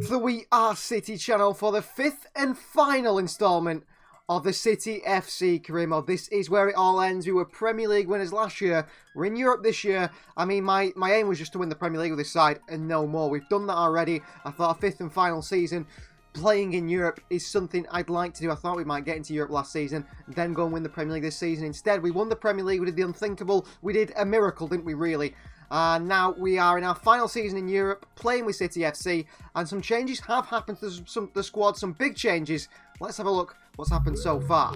to the We Are City channel for the fifth and final instalment of the City FC career mode. This is where it all ends. We were Premier League winners last year. We're in Europe this year. I mean, my aim was just to win the Premier League with this side and no more. We've done that already. I thought a fifth and final season playing in Europe is something I'd like to do. I thought we might get into Europe last season and then go and win the Premier League this season. Instead, we won the Premier League. We did the unthinkable. We did a miracle, didn't we, really? And now we are in our final season in Europe, playing with City FC, and some changes have happened to the squad, some big changes. Let's have a look what's happened so far.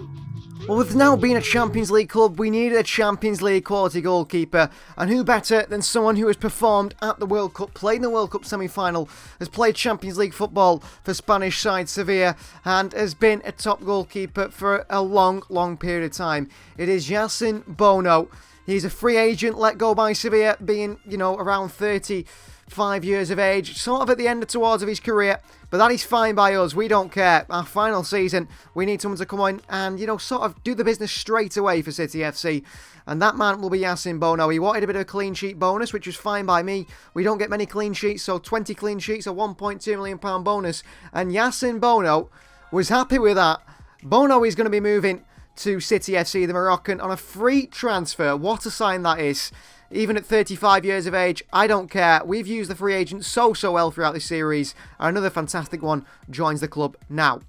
Well, with now being a Champions League club, we needed a Champions League quality goalkeeper, and who better than someone who has performed at the World Cup, played in the World Cup semi-final, has played Champions League football for Spanish side Sevilla, and has been a top goalkeeper for a long, long period of time. It is Yasin Bono. He's a free agent, let go by Sevilla, being, around 35 years of age, sort of at the end towards of his career, but that is fine by us. We don't care. Our final season, we need someone to come on and, sort of do the business straight away for City FC, and that man will be Yasin Bono. He wanted a bit of a clean sheet bonus, which was fine by me. We don't get many clean sheets, so 20 clean sheets, a £1.2 million bonus, and Yasin Bono was happy with that. Bono is going to be moving to City FC, the Moroccan, on a free transfer. What a sign that is. Even at 35 years of age, I don't care. We've used the free agent so well throughout this series. Another fantastic one joins the club now.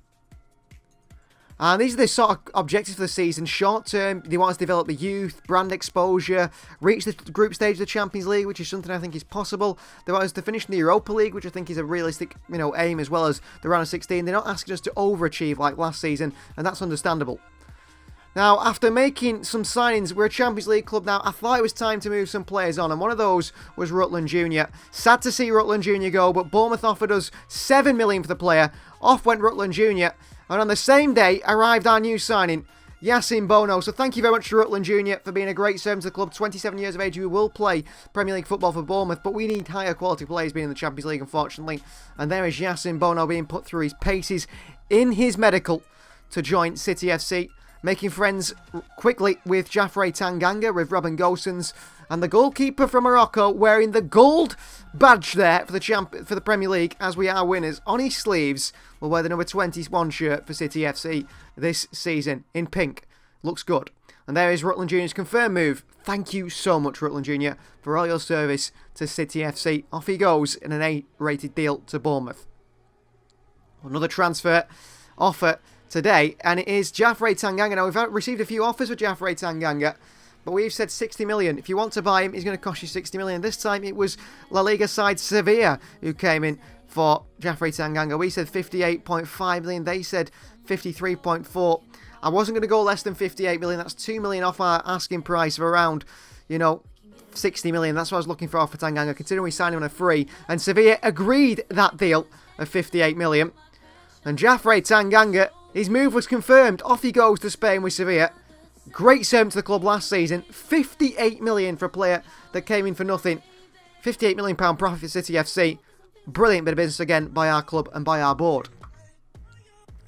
And these are the sort of objectives for the season. Short term, they want us to develop the youth, brand exposure, reach the group stage of the Champions League, which is something I think is possible. They want us to finish in the Europa League, which I think is a realistic, aim, as well as the round of 16. They're not asking us to overachieve like last season, and that's understandable. Now, after making some signings, we're a Champions League club now. I thought it was time to move some players on, and one of those was Rutland Jr. Sad to see Rutland Jr. go, but Bournemouth offered us $7 million for the player. Off went Rutland Jr., and on the same day arrived our new signing, Yasin Bono. So thank you very much to Rutland Jr. for being a great servant to the club. 27 years of age, we will play Premier League football for Bournemouth, but we need higher quality players being in the Champions League, unfortunately. And there is Yasin Bono being put through his paces in his medical to join City FC. Making friends quickly with Jaffrey Tanganga, with Robin Gosens, and the goalkeeper from Morocco wearing the gold badge there for the Premier League, as we are winners. On his sleeves will wear the number 21 shirt for City FC this season in pink. Looks good. And there is Rutland Jr.'s confirmed move. Thank you so much, Rutland Jr., for all your service to City FC. Off he goes in an A-rated deal to Bournemouth. Another transfer offer today, and it is Jaffrey Tanganga. Now, we've received a few offers for Jaffrey Tanganga, but we've said 60 million. If you want to buy him, he's going to cost you 60 million. This time it was La Liga side Sevilla who came in for Jaffrey Tanganga. We said 58.5 million. They said 53.4. I wasn't going to go less than 58 million. That's 2 million off our asking price of around, 60 million. That's what I was looking for Tanganga, considering we signed him on a free. And Sevilla agreed that deal of 58 million. And Jaffrey Tanganga, his move was confirmed. Off he goes to Spain with Sevilla. Great servant to the club last season. 58 million for a player that came in for nothing. 58 million pound profit for City FC. Brilliant bit of business again by our club and by our board.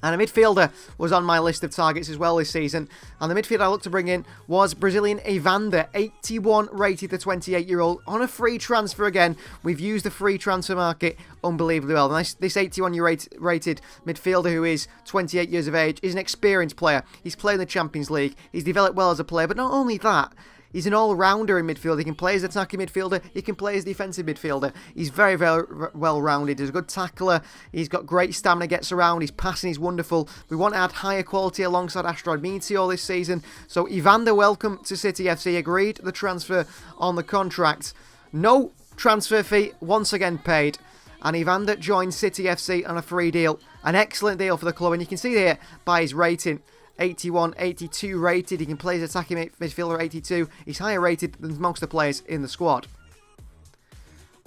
And a midfielder was on my list of targets as well this season. And the midfielder I looked to bring in was Brazilian Evander, 81 rated, the 28-year-old, on a free transfer again. We've used the free transfer market unbelievably well. And this 81-rated midfielder, who is 28 years of age, is an experienced player. He's played in the Champions League. He's developed well as a player. But not only that, he's an all-rounder in midfield. He can play as attacking midfielder. He can play as defensive midfielder. He's very, very well-rounded. He's a good tackler. He's got great stamina, gets around. His passing is wonderful. We want to add higher quality alongside Asteroid Meteor this season. So Evander, welcome to City FC. Agreed the transfer on the contract. No transfer fee once again paid. And Evander joins City FC on a free deal. An excellent deal for the club. And you can see here by his rating, 81, 82 rated. He can play as attacking midfielder, 82. He's higher rated than most of the players in the squad.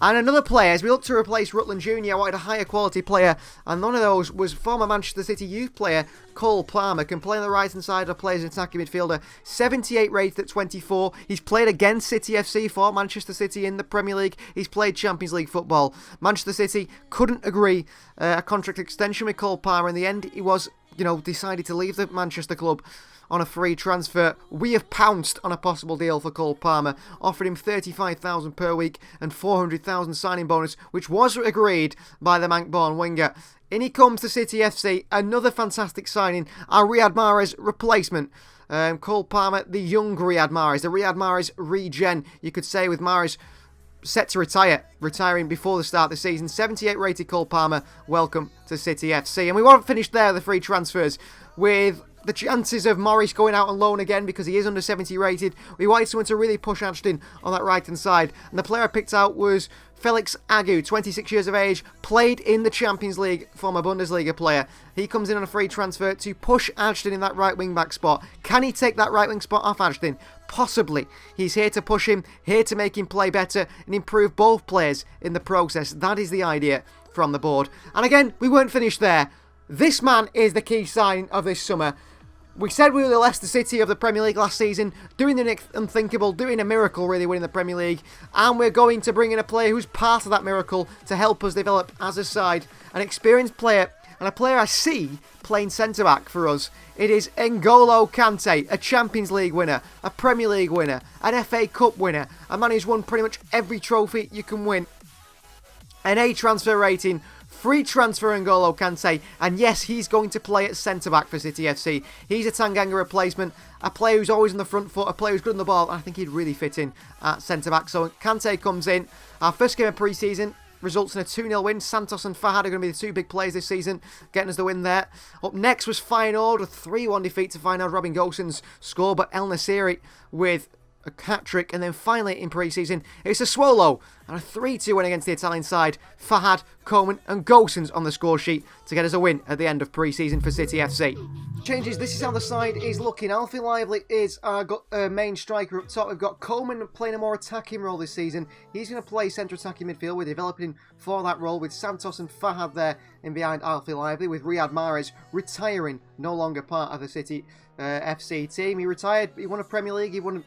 And another player, as we look to replace Rutland Jr., I wanted a higher quality player, and one of those was former Manchester City youth player Cole Palmer. Can play on the right hand side of play as an attacking midfielder, 78 rated at 24. He's played against City FC for Manchester City in the Premier League. He's played Champions League football. Manchester City couldn't agree a contract extension with Cole Palmer. In the end, he was decided to leave the Manchester club on a free transfer. We have pounced on a possible deal for Cole Palmer, offered him $35,000 per week and $400,000 signing bonus, which was agreed by the Mank-born winger. In he comes to City FC, another fantastic signing, our Riyad Mahrez replacement. Cole Palmer, the young Riyad Mahrez, the Riyad Mahrez regen, you could say, with Mahrez set to retiring before the start of the season. 78 rated Cole Palmer, welcome to City FC. And we won't finish there, the free transfers, with the chances of Morris going out on loan again because he is under 70 rated. We wanted someone to really push Ashton on that right hand side, and the player I picked out was Felix Agu, 26 years of age, played in the Champions League, former Bundesliga player. He comes in on a free transfer to push Ashton in that right wing back spot. Can he take that right wing spot off Ashton? Possibly. He's here to push him, here to make him play better and improve both players in the process. That is the idea from the board. And again, we weren't finished there. This man is the key signing of this summer. We said we were the Leicester City of the Premier League last season, doing the unthinkable, doing a miracle really, winning the Premier League, and we're going to bring in a player who's part of that miracle to help us develop as a side. An experienced player, and a player I see playing centre-back for us. It is N'Golo Kante, a Champions League winner, a Premier League winner, an FA Cup winner, a man who's won pretty much every trophy you can win. An A transfer rating, free transfer N'Golo Kante, and yes, he's going to play at centre-back for City FC. He's a Tanganga replacement, a player who's always on the front foot, a player who's good on the ball, and I think he'd really fit in at centre-back. So Kante comes in. Our first game of pre-season results in a 2-0 win. Santos and Fahad are going to be the two big players this season, getting us the win there. Up next was Feyenoord, a 3-1 defeat to Feyenoord. Robin Gosens scored, but El Nasiri with a hat-trick, and then finally in pre-season it's a Swallow and a 3-2 win against the Italian side. Fahad, Coman and Gosens on the score sheet to get us a win at the end of pre-season for City FC. Changes, this is how the side is looking. Alfie Lively is our main striker up top. We've got Coman playing a more attacking role this season. He's going to play centre attacking midfield. We're developing for that role with Santos and Fahad there in behind Alfie Lively, with Riyad Mahrez retiring, no longer part of the City FC team. He retired, he won a Premier League, he won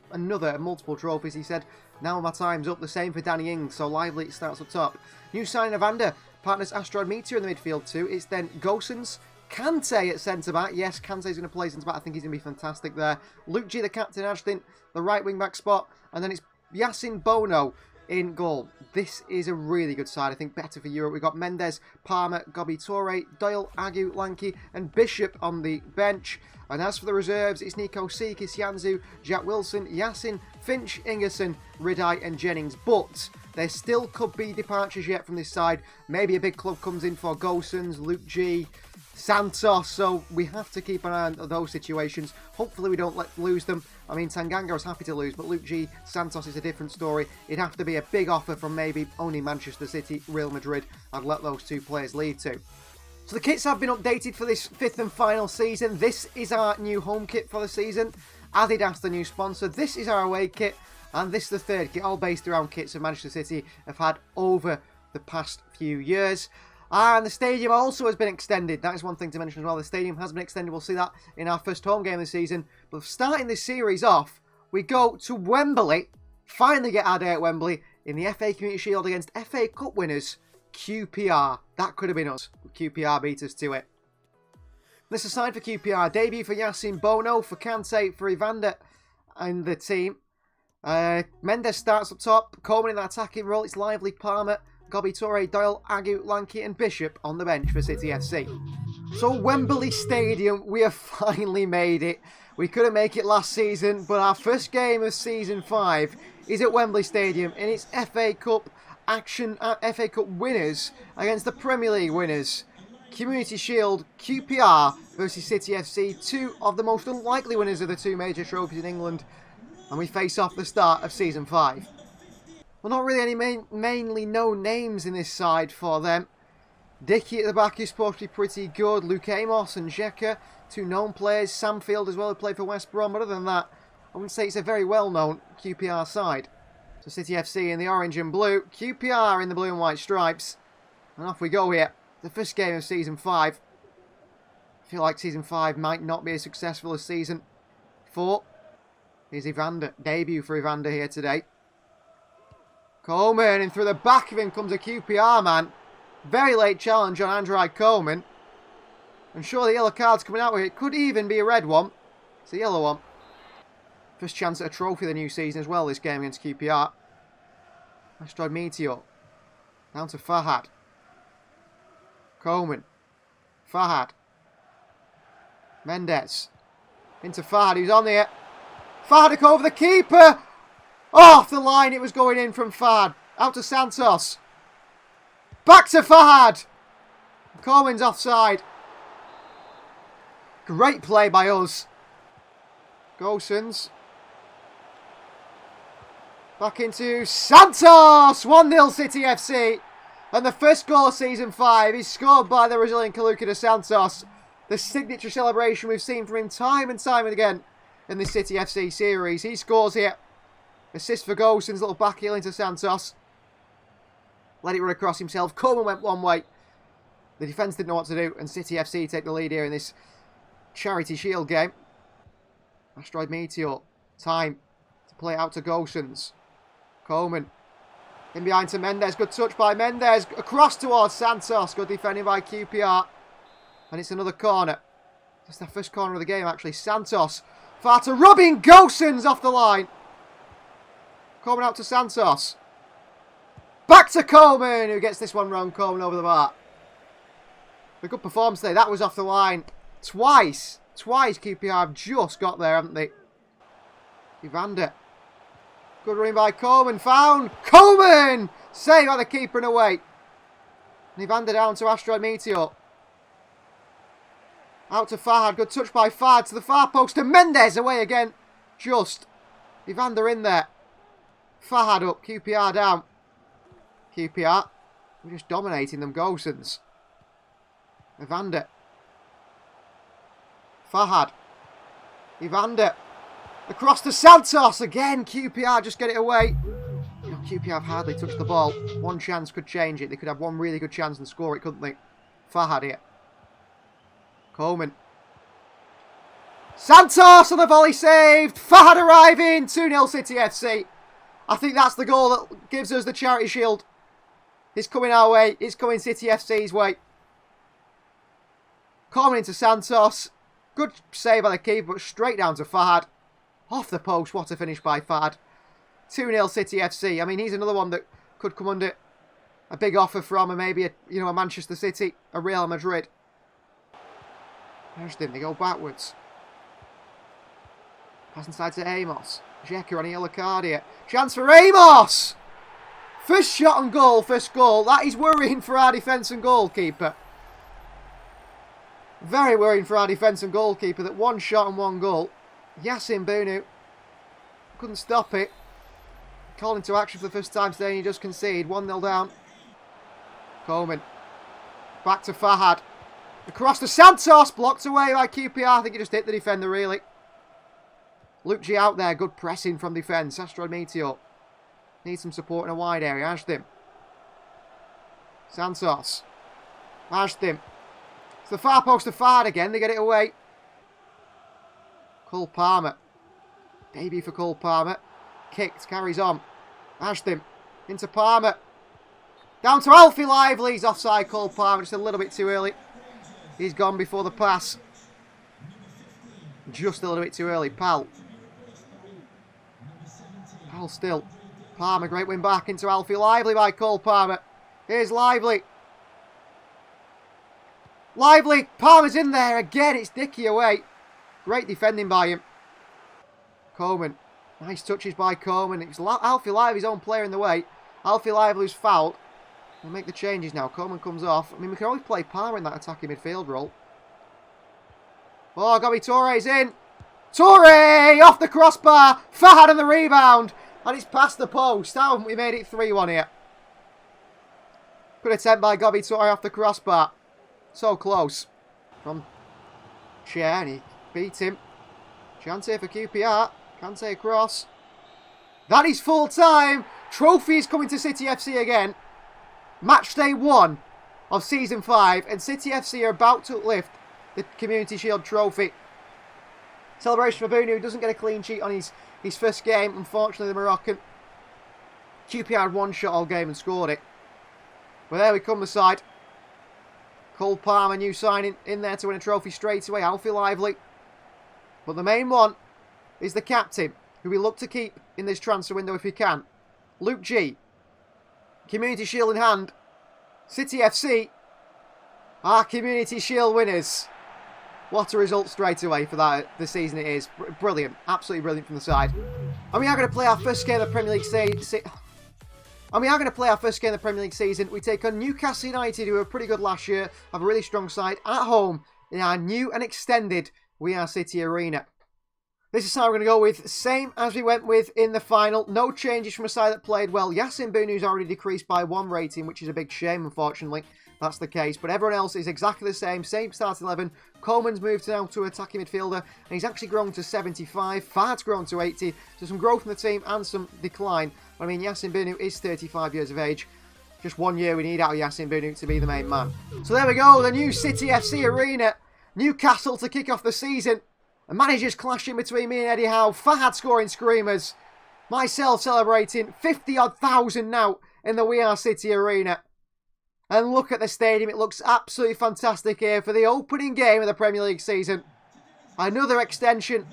multiple trophies. He said, now my time's up. The same for Danny Ings, so Lively starts up top. New signing of Evander, partners Astrod Meteor in the midfield too. It's then Gosens, Kante at centre-back. Yes, Kante's going to play centre-back. I think he's going to be fantastic there. Luke G, the captain, Ashton, the right wing-back spot. And then it's Yacine Bono in goal. This is a really good side. I think better for Europe. We've got Mendes, Palmer, Gobi Torre, Doyle, Agu, Lanky and Bishop on the bench. And as for the reserves, it's Nico Sikis, Yanzu, Jack Wilson, Yassin, Finch, Ingerson, Ridai and Jennings. But there still could be departures yet from this side. Maybe a big club comes in for Gosens, Luke G, Santos, so we have to keep an eye on those situations. Hopefully we don't lose them. I mean, Tanganga was happy to lose, but Luke G, Santos is a different story. It'd have to be a big offer from maybe only Manchester City, Real Madrid. I'd let those two players leave to. So the kits have been updated for this fifth and final season. This is our new home kit for the season. Adidas, the new sponsor. This is our away kit, and this is the third kit, all based around kits that Manchester City have had over the past few years. And the stadium also has been extended. That is one thing to mention as well. The stadium has been extended. We'll see that in our first home game of the season. But starting this series off, we go to Wembley. Finally get our day at Wembley in the FA Community Shield against FA Cup winners, QPR. That could have been us. QPR beat us to it. This aside for QPR. Debut for Yacine Bono, for Kante, for Evander and the team. Mendes starts up top. Coleman in that attacking role. It's Lively, Palmer, Gobi Torre, Doyle, Agu, Lanky and Bishop on the bench for City FC. So Wembley Stadium, we have finally made it. We couldn't make it last season, but our first game of Season 5 is at Wembley Stadium in its FA Cup action at FA Cup winners against the Premier League winners. Community Shield, QPR versus City FC, two of the most unlikely winners of the two major trophies in England. And we face off the start of Season 5. Well, not really any mainly known names in this side for them. Dickey at the back is supposed to be pretty good. Luke Amos and Xhaka, two known players. Sam Field as well, who played for West Brom. But other than that, I wouldn't say it's a very well-known QPR side. So City FC in the orange and blue. QPR in the blue and white stripes. And off we go here. The first game of Season 5. I feel like Season 5 might not be as successful as Season 4. Here's Evander. Debut for Evander here today. Coleman, and through the back of him comes a QPR man. Very late challenge on Andrei Coleman. And sure, the yellow card's coming out with it. Could even be a red one. It's a yellow one. First chance at a trophy of the new season as well, this game against QPR. Asteroid Meteor. Down to Fahad. Coleman. Fahad. Mendes. Into Fahad, who's on there. Fahad took over the keeper. Off the line, it was going in from Fahad. Out to Santos. Back to Fahad. Coleman's offside. Great play by us. Gosens. Back into Santos! 1-0 City FC. And the first goal of Season 5 is scored by the Brazilian Caluca dos Santos. The signature celebration we've seen from him time and time again in the City FC series. He scores here. Assist for Gosens, little back heel into Santos. Let it run across himself. Coleman went one way. The defence didn't know what to do, and City FC take the lead here in this Charity Shield game. Asteroid Meteor. Time to play out to Gosens. Coleman. In behind to Mendes. Good touch by Mendes. Across towards Santos. Good defending by QPR. And it's another corner. That's the first corner of the game, actually. Santos. Far to Robin Gosens off the line. Coleman out to Santos. Back to Coleman, who gets this one wrong. Coleman over the bar. A good performance there. That was off the line. Twice QPR have just got there, haven't they? Evander. Good running by Coleman. Found. Coleman! Save by the keeper and away. And Evander down to Asteroid Meteor. Out to Fahad. Good touch by Fahad to the far post. And Mendes away again. Just. Evander in there. Fahad up. QPR down. QPR. We're just dominating them. Gosens. Evander. Fahad. Evander. Across to Santos again. QPR just get it away. You know, QPR have hardly touched the ball. One chance could change it. They could have one really good chance and score it, couldn't they? Fahad here. Coleman. Santos on the volley saved. Fahad arriving. 2-0 City FC. I think that's the goal that gives us the Charity Shield. It's coming our way. It's coming City FC's way. Coleman into Santos. Good save by the keeper, but straight down to Fahad. Off the post. What a finish by Fahad. 2-0 City FC. I mean, he's another one that could come under a big offer from maybe a Manchester City, a Real Madrid. There's them. They go backwards. Pass inside to Amos. Jeka on a yellow card here. Chance for Amos! First shot on goal, first goal. That is worrying for our defence and goalkeeper. Very worrying for our defence and goalkeeper that one shot and one goal. Yasin Bunu couldn't stop it. Called into action for the first time today and he just conceded. 1-0 down. Coleman. Back to Fahad. Across to Santos. Blocked away by QPR. I think he just hit the defender, really. Lucci out there. Good pressing from defence. Asteroid Meteor. Needs some support in a wide area. Ashton. Santos. Ashton. It's the far post to Fahad again. They get it away. Cole Palmer. Debut for Cole Palmer. Kicked. Carries on. Ashton. Into Palmer. Down to Alfie Lively. He's offside. Cole Palmer. Just a little bit too early. He's gone before the pass. Just a little bit too early. Pal. Pal still. Palmer, great win back into Alfie Lively by Cole Palmer. Here's Lively. Lively. Palmer's in there again. It's Dickey away. Great defending by him. Coleman. Nice touches by Coleman. It's Alfie Lively's own player in the way. Alfie Lively's fouled. We'll make the changes now. Coleman comes off. I mean, we can always play Palmer in that attacking midfield role. Oh, Gabi Touré's in. Touré off the crossbar. Fahad on the rebound. And it's past the post. How haven't we made it 3-1 here? Good attempt by Gabi Touré off the crossbar. So close. From Chair, and he beat him. Chance here for QPR. Kante across. That is full time. Trophy is coming to City FC again. Match day 1 of Season 5. And City FC are about to lift the Community Shield trophy. Celebration for Bunu, who doesn't get a clean sheet on his first game. Unfortunately, the Moroccan. QPR had one shot all game and scored it. But there we come, the side. Cole Palmer, new signing, in there to win a trophy straight away. Alfie Lively. But the main one is the captain, who we look to keep in this transfer window if we can. Luke G. Community Shield in hand. City FC. Our Community Shield winners. What a result straight away for that the season it is. Brilliant. Absolutely brilliant from the side. And we are going to play our first game of the Premier League season. We take on Newcastle United, who were pretty good last year, have a really strong side at home in our new and extended We Are City Arena. This is how we're going to go with, same as we went with in the final. No changes from a side that played well. Yasin Bunu's already decreased by 1 rating, which is a big shame, unfortunately. That's the case. But everyone else is exactly the same starting 11. Coleman's moved now to attacking midfielder, and he's actually grown to 75. Fahad's grown to 80. So some growth in the team and some decline. But I mean, Yasin Bunu is 35 years of age. Just 1 year we need out of Yasin Bunu to be the main man. So there we go, the new City FC Arena. Newcastle to kick off the season. A manager's clashing between me and Eddie Howe. Fahad scoring screamers. Myself celebrating 50-odd thousand now in the We Are City Arena. And look at the stadium. It looks absolutely fantastic here for the opening game of the Premier League season. Another extension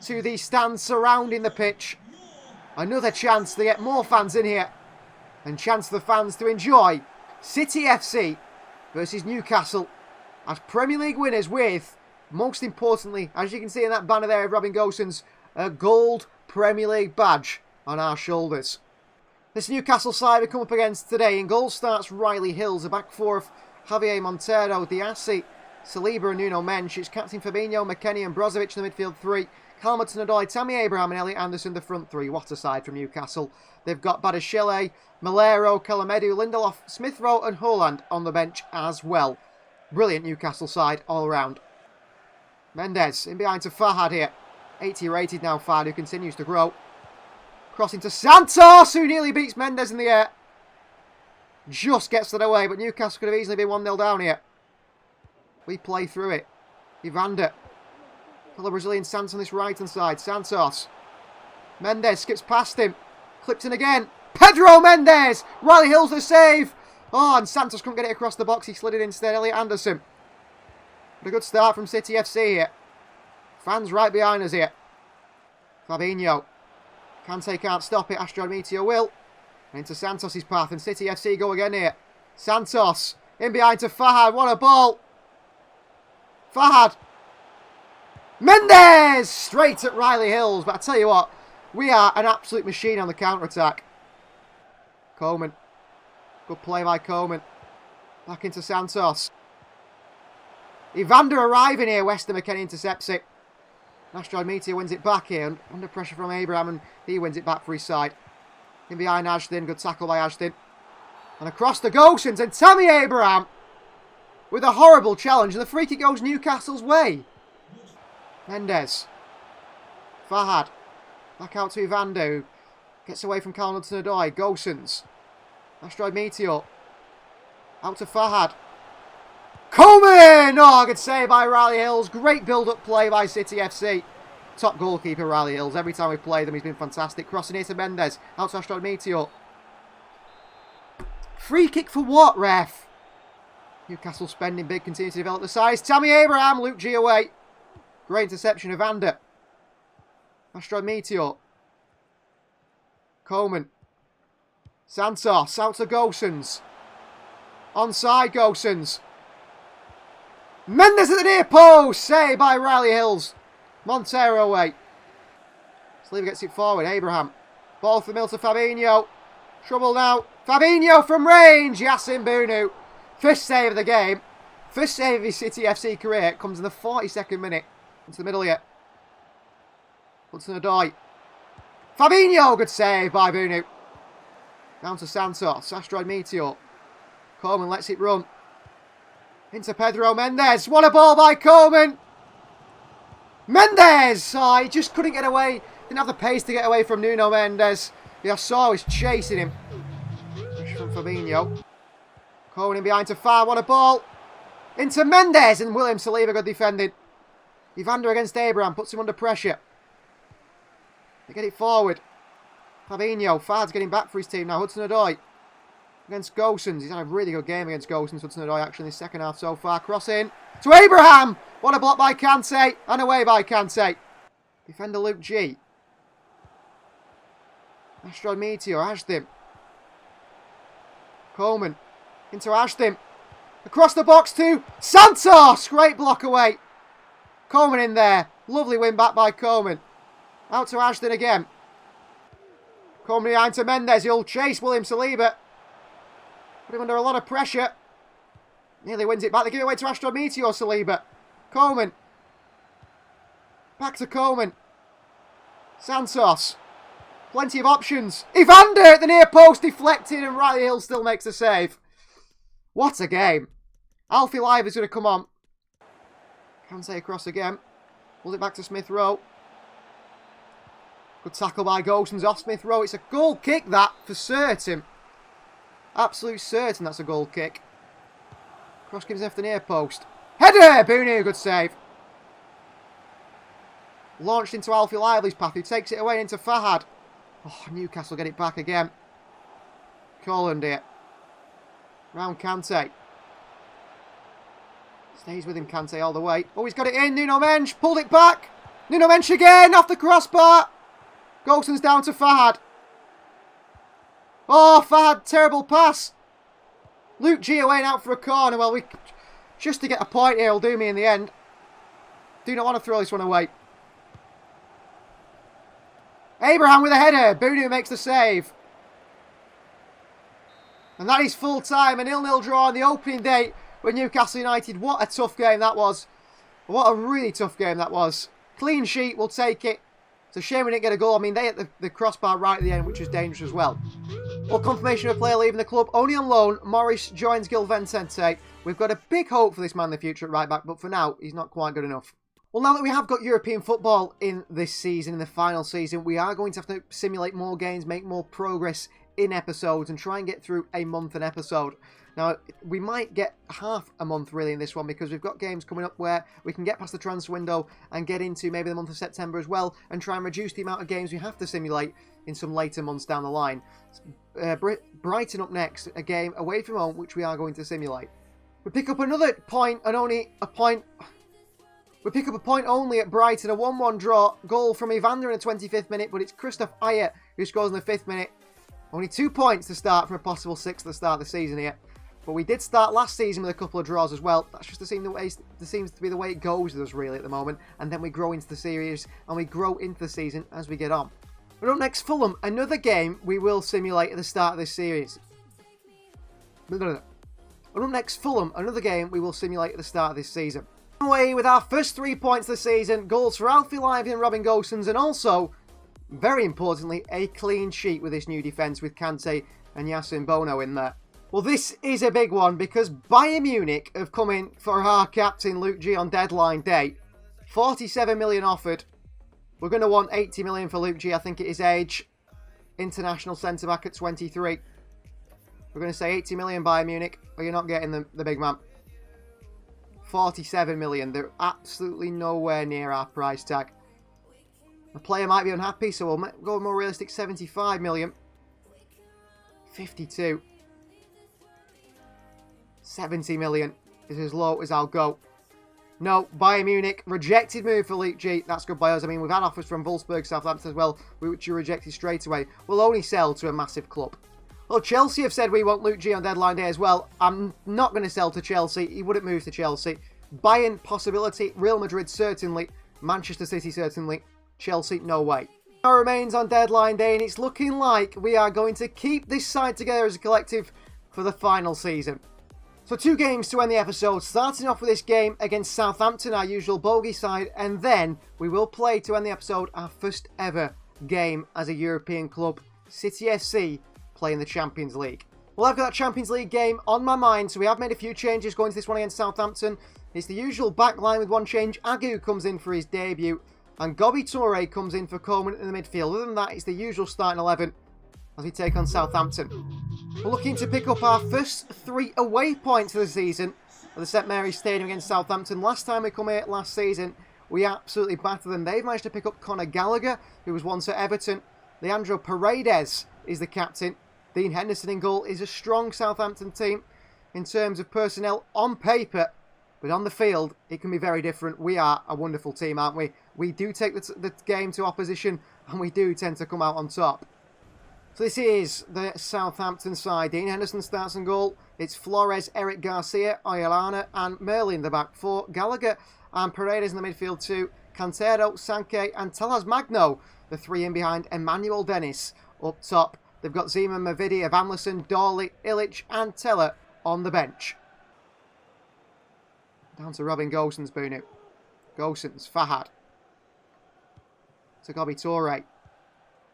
to the stands surrounding the pitch. Another chance to get more fans in here. And chance for the fans to enjoy City FC versus Newcastle as Premier League winners with, most importantly, as you can see in that banner there of Robin Gosens, a gold Premier League badge on our shoulders. This Newcastle side we come up against today. In goal starts Riley Hills, a back four of Javier Montero, Diassi, Saliba and Nuno Mensch. It's captain Fabinho, McKennie and Brozovic in the midfield three. Calmerton-Odoi, Tammy Abraham and Elliot Anderson the front three. What a side from Newcastle. They've got Badashile, Malero, Calamedu, Lindelof, Smith Rowe and Haaland on the bench as well. Brilliant Newcastle side all round. Mendes in behind to Fahad here. 80 rated now, Fahad, who continues to grow. Crossing to Santos, who nearly beats Mendes in the air. Just gets that away, but Newcastle could have easily been 1-0 down here. We play through it. Evander. Fellow Brazilian Santos on this right-hand side. Santos. Mendes skips past him. Clipped in again. Pedro Mendes! Riley Hills the save. Oh, and Santos couldn't get it across the box. He slid it instead. Elliot Anderson. But a good start from City FC here. Fans right behind us here. Fabinho. Kante can't stop it. Astrid Meteor will. And into Santos' path. And City FC go again here. Santos. In behind to Fahad. What a ball. Fahad. Mendes! Straight at Riley Hills. But I tell you what, we are an absolute machine on the counter-attack. Coleman. Good play by Coleman. Back into Santos. Evander arriving here. Weston McKennie intercepts it. Astrid Meteor wins it back here. Under pressure from Abraham, and he wins it back for his side. In behind Ashton. Good tackle by Ashton. And across the Gosens. And Tammy Abraham with a horrible challenge. And the free kick goes Newcastle's way. Mendes. Fahad. Back out to Evander, who gets away from Calmerton-Odoi. Gosens. Astrid Meteor. Out to Fahad. Coleman! Oh, good save by Riley Hills. Great build-up play by City FC. Top goalkeeper, Riley Hills. Every time we've played them, he's been fantastic. Crossing here to Mendes. Out to Astrid Meteor. Free kick for what, ref? Newcastle spending big, continue to develop the size. Tammy Abraham, Luke G away. Great interception of Vander. Astrid Meteor. Coleman. Santos. Out to Gosens. Onside Gosens. Mendes at the near post. Saved by Riley Hills. Montero away. Saliba gets it forward. Abraham. Ball for Milton Fabinho. Trouble now. Fabinho from range. Yasin Bunu. First save of the game. First save of his City FC career. Comes in the 42nd minute. Into the middle here. Hudson-Odoi. Fabinho. Good save by Bunu. Down to Santos. Astrid Meteor. Coleman lets it run. Into Pedro Mendes. What a ball by Coleman. Mendes! Oh, he just couldn't get away. Didn't have the pace to get away from Nuno Mendes. Yassau is chasing him. Push from Fabinho. Coleman in behind to Far. What a ball. Into Mendes. And William Saliba good defending. Evander against Abraham. Puts him under pressure. They get it forward. Fabinho. Fard's getting back for his team now. Hudson-Odoi. against Gosens. He's had a really good game against Gosens, Hudson-Odoi, actually, in the second half so far. Cross in to Abraham. What a block by Kante. And away by Kante. Defender Luke G. Asteroid Meteor, Ashton. Coleman. Into Ashton. Across the box to Santos. Great block away. Coleman in there. Lovely win back by Coleman. Out to Ashton again. Coleman behind to Mendes. He'll chase William Saliba. Put him under a lot of pressure. Nearly wins it back. They give it away to Asteroid Meteor Saliba. Coleman. Back to Coleman. Santos. Plenty of options. Evander at the near post. Deflected and Riley Hill still makes the save. What a game. Alfie Live is going to come on. Kante across again. Pulls it back to Smith Rowe. Good tackle by Gosens off Smith Rowe. It's a goal kick that, for certain. Absolute certain that's a goal kick. Cross gives off the near post. Header! Boonu, good save. Launched into Alfie Lively's path, who takes it away into Fahad. Oh, Newcastle get it back again. Colland here. Round Kante. Stays with him, Kante, all the way. Oh, he's got it in. Nuno Mensch pulled it back. Nuno Mensch again, off the crossbar. Gosens down to Fahad. Oh, Fahad, terrible pass. Luke G away and out for a corner. Well, just to get a point here will do me in the end. Do not want to throw this one away. Abraham with a header. Boonu makes the save. And that is full time. A 0-0 draw on the opening day with Newcastle United. What a tough game that was. What a really tough game that was. Clean sheet, we'll take it. It's a shame we didn't get a goal. I mean, they hit the crossbar right at the end, which was dangerous as well. Well, confirmation of a player leaving the club. Only on loan. Morris joins Gil Vicente. We've got a big hope for this man in the future at right back, but for now, he's not quite good enough. Well, now that we have got European football in this season, in the final season, we are going to have to simulate more games, make more progress in episodes, and try and get through a month an episode. Now, we might get half a month really in this one because we've got games coming up where we can get past the transfer window and get into maybe the month of September as well and try and reduce the amount of games we have to simulate in some later months down the line. Brighton up next, a game away from home which we are going to simulate. We pick up another point and only a point. We pick up a point only at Brighton, a 1-1 draw. Goal from Evander in the 25th minute, but it's Christoph Ayer who scores in the 5th minute. Only 2 points to start from a possible 6 at the start of the season here. But we did start last season with a couple of draws as well. That's just seems to be the way it goes with us really at the moment. And then we grow into the series and we grow into the season as we get on. But up next, Fulham, another game we will simulate at the start of this series. But up next, Fulham, another game we will simulate at the start of this season. Away with our first 3 points of the season, goals for Alfie Lively and Robin Gosens, and also, very importantly, a clean sheet with this new defence with Kante and Yasin Bono in there. Well, this is a big one because Bayern Munich have come in for our captain Luke G on deadline day. 47 million offered. We're going to want 80 million for Luke G, I think at his age. International centre-back at 23. We're going to say 80 million Bayern Munich, or you're not getting the big man. 47 million. They're absolutely nowhere near our price tag. The player might be unhappy, so we'll go more realistic 75 million. 52. 70 million is as low as I'll go. No, Bayern Munich, rejected move for Luke G. That's good by us. I mean, we've had offers from Wolfsburg, Southampton as well, which you rejected straight away. We'll only sell to a massive club. Well, Chelsea have said we want Luke G on deadline day as well. I'm not going to sell to Chelsea. He wouldn't move to Chelsea. Bayern, possibility. Real Madrid, certainly. Manchester City, certainly. Chelsea, no way. Now remains on deadline day, and it's looking like we are going to keep this side together as a collective for the final season. So 2 games to end the episode, starting off with this game against Southampton, our usual bogey side, and then we will play to end the episode our first ever game as a European club, City FC, playing the Champions League. Well, I've got that Champions League game on my mind, so we have made a few changes going to this one against Southampton. It's the usual back line with one change. Agu comes in for his debut, and Gobi Toure comes in for Coleman in the midfield. Other than that, it's the usual starting 11 as we take on Southampton. We're looking to pick up our first 3 away points of the season at the St Mary's Stadium against Southampton. Last time we come here last season, we absolutely battered them. They've managed to pick up Conor Gallagher, who was once at Everton. Leandro Paredes is the captain. Dean Henderson in goal is a strong Southampton team in terms of personnel on paper, but on the field, it can be very different. We are a wonderful team, aren't we? We do take the game to opposition, and we do tend to come out on top. So this is the Southampton side. Dean Henderson starts in goal. It's Flores, Eric Garcia, Oyelana, and Merlin in the back four. Gallagher and Paredes in the midfield too. Cantero, Sanke, and Telas Magno. The three in behind Emmanuel Dennis. Up top, they've got Zima, Mavidi, Evanilson, Dawley, Illich, and Teller on the bench. Down to Robin Gosens, Bunu. Gosens, Fahad. To Gobi Torre.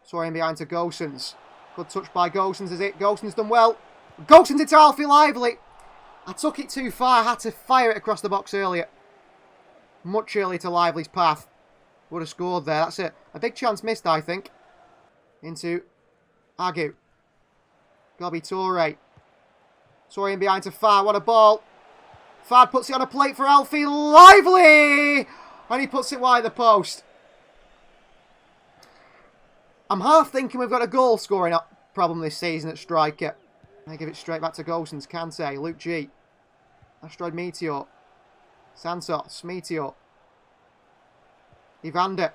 Torre in behind to Gosens. Good touch by Gosens, is it? Gosens done well. Gosens into Alfie Lively. I took it too far. I had to fire it across the box earlier. Much earlier to Lively's path. Would have scored there. That's it. A big chance missed, I think. Into Agu. Gobi Torre. Torre in behind to Fad. What a ball. Fad puts it on a plate for Alfie Lively. And he puts it wide of the post. I'm half thinking we've got a goal scoring problem this season at striker. I give it straight back to Gosens, Kante, Luke G. Asteroid Meteor. Santos, Meteor. Evander.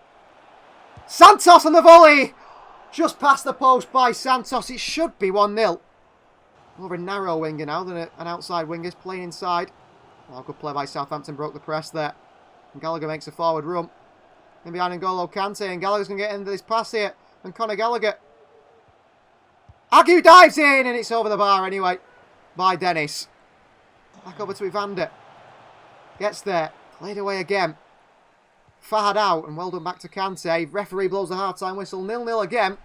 Santos on the volley! Just past the post by Santos. It should be 1-0. More of a narrow winger now than an outside winger playing inside. Oh, good play by Southampton, broke the press there. And Gallagher makes a forward run. In behind N'Golo Kante, and Gallagher's going to get into this pass here. And Conor Gallagher. Agu dives in, and it's over the bar anyway by Dennis. Back over to Evander. Gets there. Played away again. Fahad out, and well done back to Kante. Referee blows the half-time whistle. 0-0 again.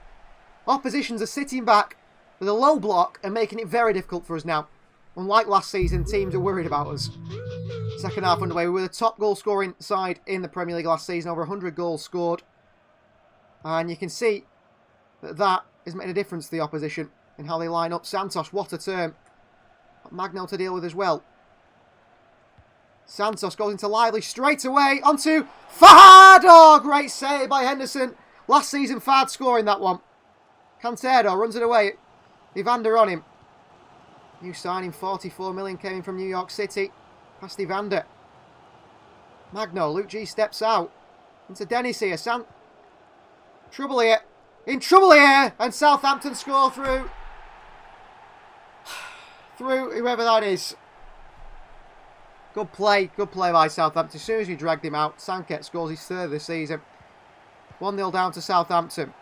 Oppositions are sitting back with a low block and making it very difficult for us now. Unlike last season, teams are worried about us. Second half underway. We were the top goal-scoring side in the Premier League last season. Over 100 goals scored. And you can see that is making a difference to the opposition in how they line up. Santos, what a turn. Got Magno to deal with as well. Santos goes into Lively straight away onto Fahad. Oh, great save by Henderson. Last season, Fahad scoring that one. Cantero runs it away. Evander on him. New signing, 44 million, came in from New York City. Past Evander. Magno, Luke G steps out. Into Dennis here. Trouble here. In trouble here. And Southampton score through whoever that is. Good play by Southampton. As soon as you dragged him out, Sanket scores his third this season. 1-0 down to Southampton.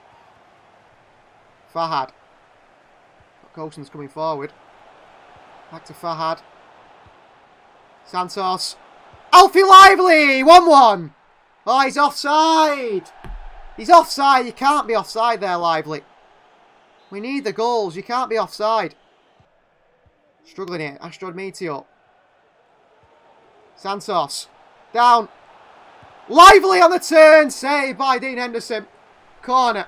Fahad. Gosens coming forward. Back to Fahad. Santos. Alfie Lively! 1-1. Oh, he's offside. He's offside. You can't be offside there, Lively. We need the goals. You can't be offside. Struggling here. Asteroid Meteor. Santos. Down. Lively on the turn. Saved by Dean Henderson. Corner.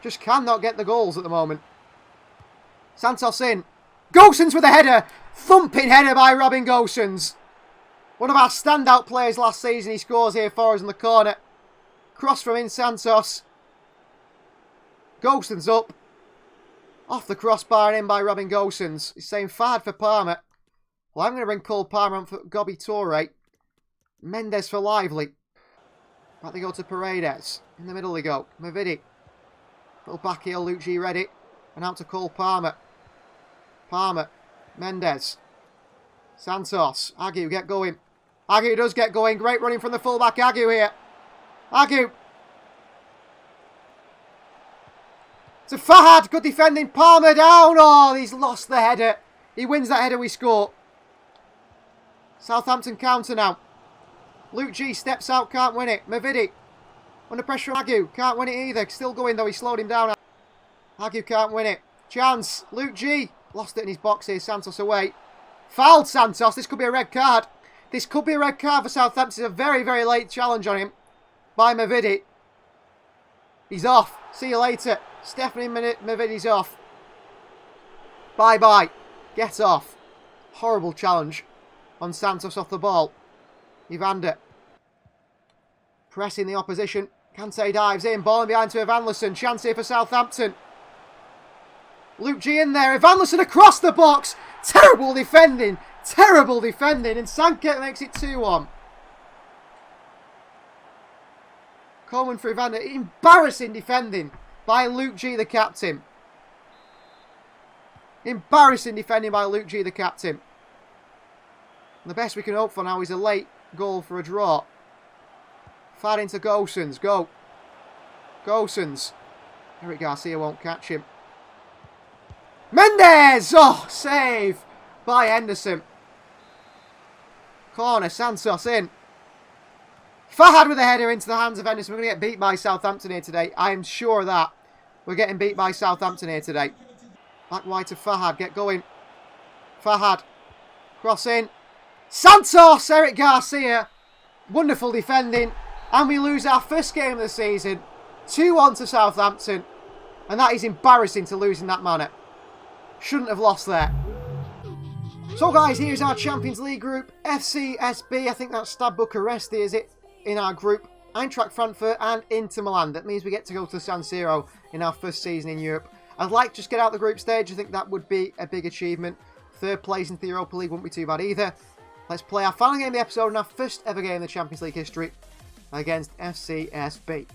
Just cannot get the goals at the moment. Santos in. Gosens with a header. Thumping header by Robin Gosens. One of our standout players last season. He scores here for us in the corner. Cross from in Santos. Gosens up. Off the crossbar and in by Robin Gosens. He's saying Fad for Palmer. Well, I'm going to bring Cole Palmer on for Gobi Torre. Mendes for Lively. Back they go to Paredes. In the middle they go. Mavidi. Little back heel, Luke G ready. And out to Cole Palmer. Palmer. Mendes. Santos. Agu, get going. Agu does get going. Great running from the fullback Agu here. Agu. To Fahad. Good defending. Palmer down. Oh, he's lost the header. He wins that header, we score. Southampton counter now. Luke G steps out, can't win it. Mavidi. Under pressure from Agu. Can't win it either. Still going though, he slowed him down. Agu can't win it. Chance. Luke G. Lost it in his box here. Santos away. Fouled Santos. This could be a red card. This could be a red card for Southampton. It's a very, very late challenge on him by Mavidi. He's off. See you later. Stephanie Mavidi's off. Bye-bye. Get off. Horrible challenge on Santos off the ball. Evander. Pressing the opposition. Kante dives in. Ball in behind to Evanilson. Chance here for Southampton. Luke G in there. Evanderson across the box. Terrible defending. Terrible defending. And Sankett makes it 2-1. Coleman for Evander. Embarrassing defending by Luke G, the captain. Embarrassing defending by Luke G, the captain. And the best we can hope for now is a late goal for a draw. Far into Gosens. Go. Gosens. Eric Garcia won't catch him. Mendes! Oh, save by Henderson. Corner, Santos in. Fahad with a header into the hands of Henderson. We're going to get beat by Southampton here today. I am sure of that. We're getting beat by Southampton here today. Back wide to Fahad. Get going. Fahad. Cross in. Santos! Eric Garcia. Wonderful defending. And we lose our first game of the season. 2-1 to Southampton. And that is embarrassing to lose in that manner. Shouldn't have lost there. So guys, here's our Champions League group. FCSB, I think that's Stade Bucharesti, is it? In our group. Eintracht Frankfurt and Inter Milan. That means we get to go to San Siro in our first season in Europe. I'd like to just get out the group stage. I think that would be a big achievement. Third place into the Europa League wouldn't be too bad either. Let's play our final game of the episode and our first ever game in the Champions League history against FCSB.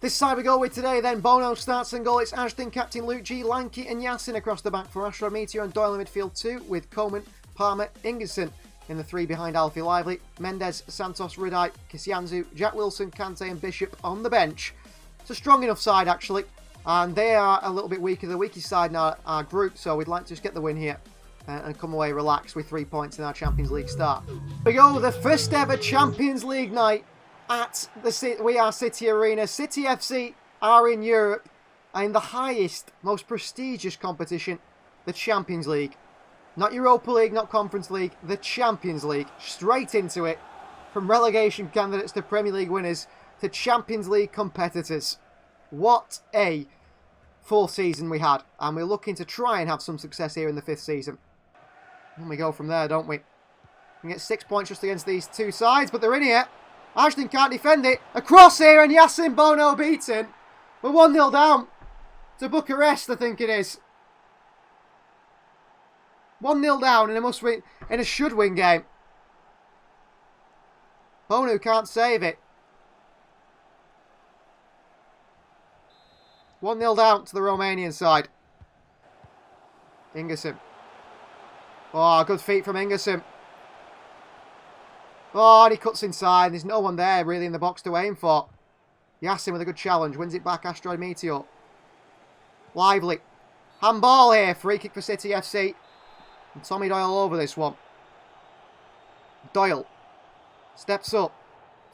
This side we go with today then. Bono starts in goal. It's Ashton, captain Luke G, Lanky and Yassin across the back for Asteroid Meteor and Doyle in midfield 2 with Coleman, Palmer, Ingerson in the 3 behind Alfie Lively. Mendes, Santos, Rudite, Kisianzu, Jack Wilson, Kante and Bishop on the bench. It's a strong enough side actually, and they are a little bit weaker, the weakest side in our group, so we'd like to just get the win here and come away relaxed with 3 points in our Champions League start. We go, the first ever Champions League night at the We Are City Arena. City FC are in Europe in the highest, most prestigious competition, the Champions League. Not Europa League, not Conference League, the Champions League. Straight into it, from relegation candidates to Premier League winners to Champions League competitors. What a full season we had, and we're looking to try and have some success here in the 5th season. And we go from there, don't we? We get 6 points just against these two sides, but they're in here. Ashton can't defend it. Across here and Yassin Bono beaten. We're 1-0 down to Bucharest, I think it is. 1-0 down in a must-win, in a should-win game. Bono can't save it. 1-0 down to the Romanian side. Ingerson. Oh, good feet from Ingerson. Oh, and he cuts inside. There's no one there really in the box to aim for. Yassin with a good challenge. Wins it back, Asteroid Meteor. Lively. Handball here. Free kick for City FC. And Tommy Doyle over this one. Doyle. Steps up.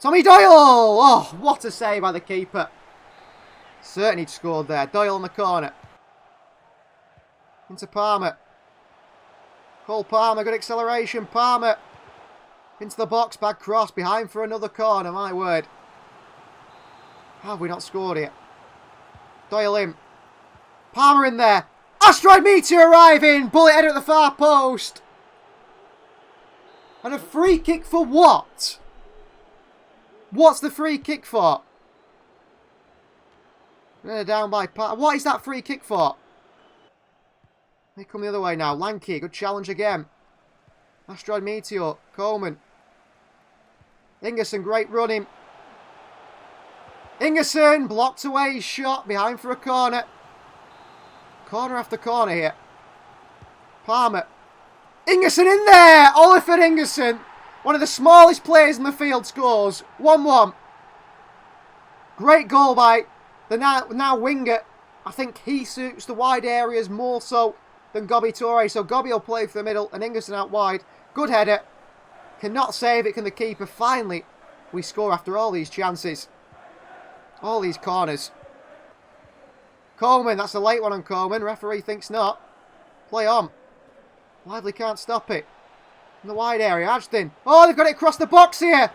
Tommy Doyle! Oh, what a save by the keeper. Certainly scored there. Doyle in the corner. Into Palmer. Cole Palmer. Good acceleration. Palmer. Into the box, bad cross, behind for another corner, my word. How have we not scored here? Doyle in. Palmer in there. Asteroid Meteor arriving. Bullet header at the far post. And a free kick for what? What's the free kick for? They're down by Palmer. What is that free kick for? They come the other way now. Lanky, good challenge again. Asteroid Meteor, Coleman. Ingerson, great running. Ingerson, blocked away his shot, behind for a corner. Corner after corner here. Palmer. Ingerson in there! Oliver Ingerson, one of the smallest players in the field, scores. 1-1. Great goal by the now winger. I think he suits the wide areas more so than Gobby Torre. So Gobby will play for the middle and Ingerson out wide. Good header. Cannot save it, can the keeper. Finally, we score after all these chances. All these corners. Coleman, that's a late one on Coleman. Referee thinks not. Play on. Lively can't stop it. In the wide area, Ashton. Oh, they've got it across the box here.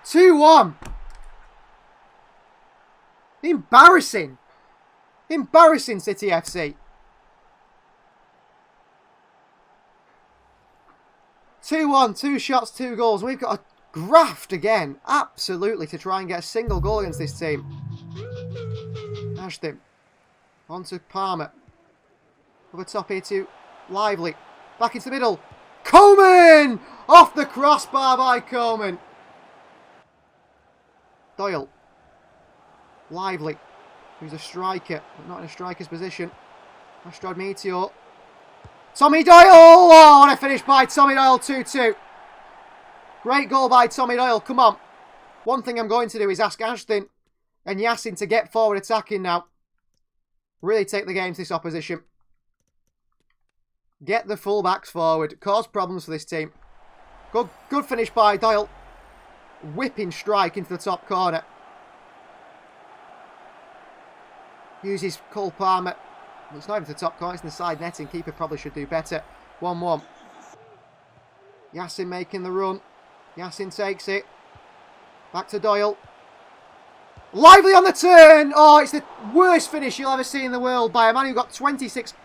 2-1. Embarrassing. Embarrassing, City FC. 2-1, 2 shots, 2 goals. We've got a graft again, absolutely, to try and get a single goal against this team. Ashton. On to Palmer. Over top here to Lively. Back into the middle. Coleman! Off the crossbar by Coleman. Doyle. Lively. Who's a striker, but not in a striker's position. Astrod Meteor. Tommy Doyle! Oh, what a finish by Tommy Doyle, 2-2. Great goal by Tommy Doyle, come on. One thing I'm going to do is ask Ashton and Yassin to get forward attacking now. Really take the game to this opposition. Get the fullbacks forward. Cause problems for this team. Good finish by Doyle. Whipping strike into the top corner. Uses Cole Palmer. It's not even to the top corner, it's in the side netting. Keeper probably should do better. 1-1. Yassin making the run. Yassin takes it. Back to Doyle. Lively on the turn! Oh, it's the worst finish you'll ever see in the world by a man who got 25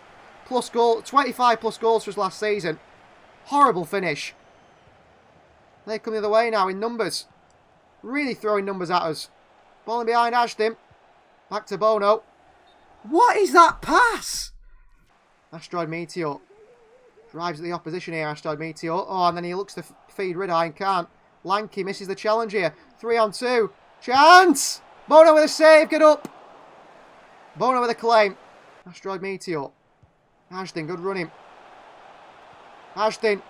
plus goals for his last season. Horrible finish. They come the other way now in numbers. Really throwing numbers at us. Ball in behind Ashton. Back to Bono. What is that pass? Asteroid Meteor. Drives at the opposition here, Asteroid Meteor. Oh, and then he looks to feed Rideye and can't. Lanky misses the challenge here. 3-on-2. Chance! Bono with a save, get up. Bono with a claim. Asteroid Meteor. Ashton, good running. Ashton.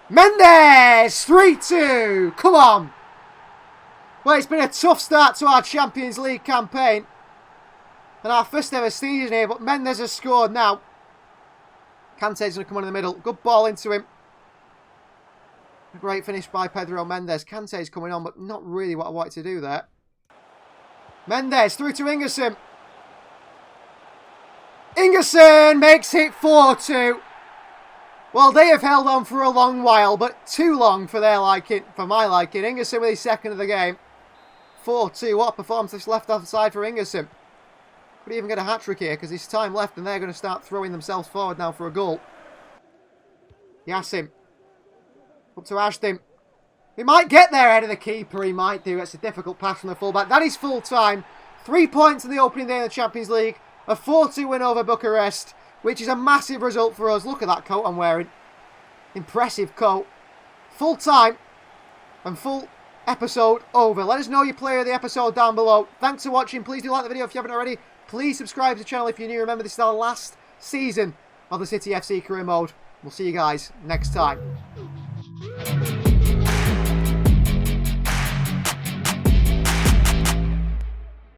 Mendes! 3-2! Come on! Well, it's been a tough start to our Champions League campaign. And our first ever season here, but Mendes has scored now. Kante's going to come on in the middle. Good ball into him. A great finish by Pedro Mendes. Kante's coming on, but not really what I wanted to do there. Mendes through to Ingerson. Ingerson makes it 4-2. Well, they have held on for a long while, but too long for their liking, for my liking. Ingerson with his second of the game. 4-2. What a performance this left-hand side for Ingerson. Could even get a hat-trick here because there's time left and they're going to start throwing themselves forward now for a goal. Yassin. Up to Ashton. He might get there ahead of the keeper, he might do. It's a difficult pass from the fullback. That is full time. 3 points in the opening day of the Champions League. A 4-2 win over Bucharest, which is a massive result for us. Look at that coat I'm wearing. Impressive coat. Full time and full episode over. Let us know your player of the episode down below. Thanks for watching. Please do like the video if you haven't already. Please subscribe to the channel if you're new. Remember, this is our last season of the City FC career mode. We'll see you guys next time.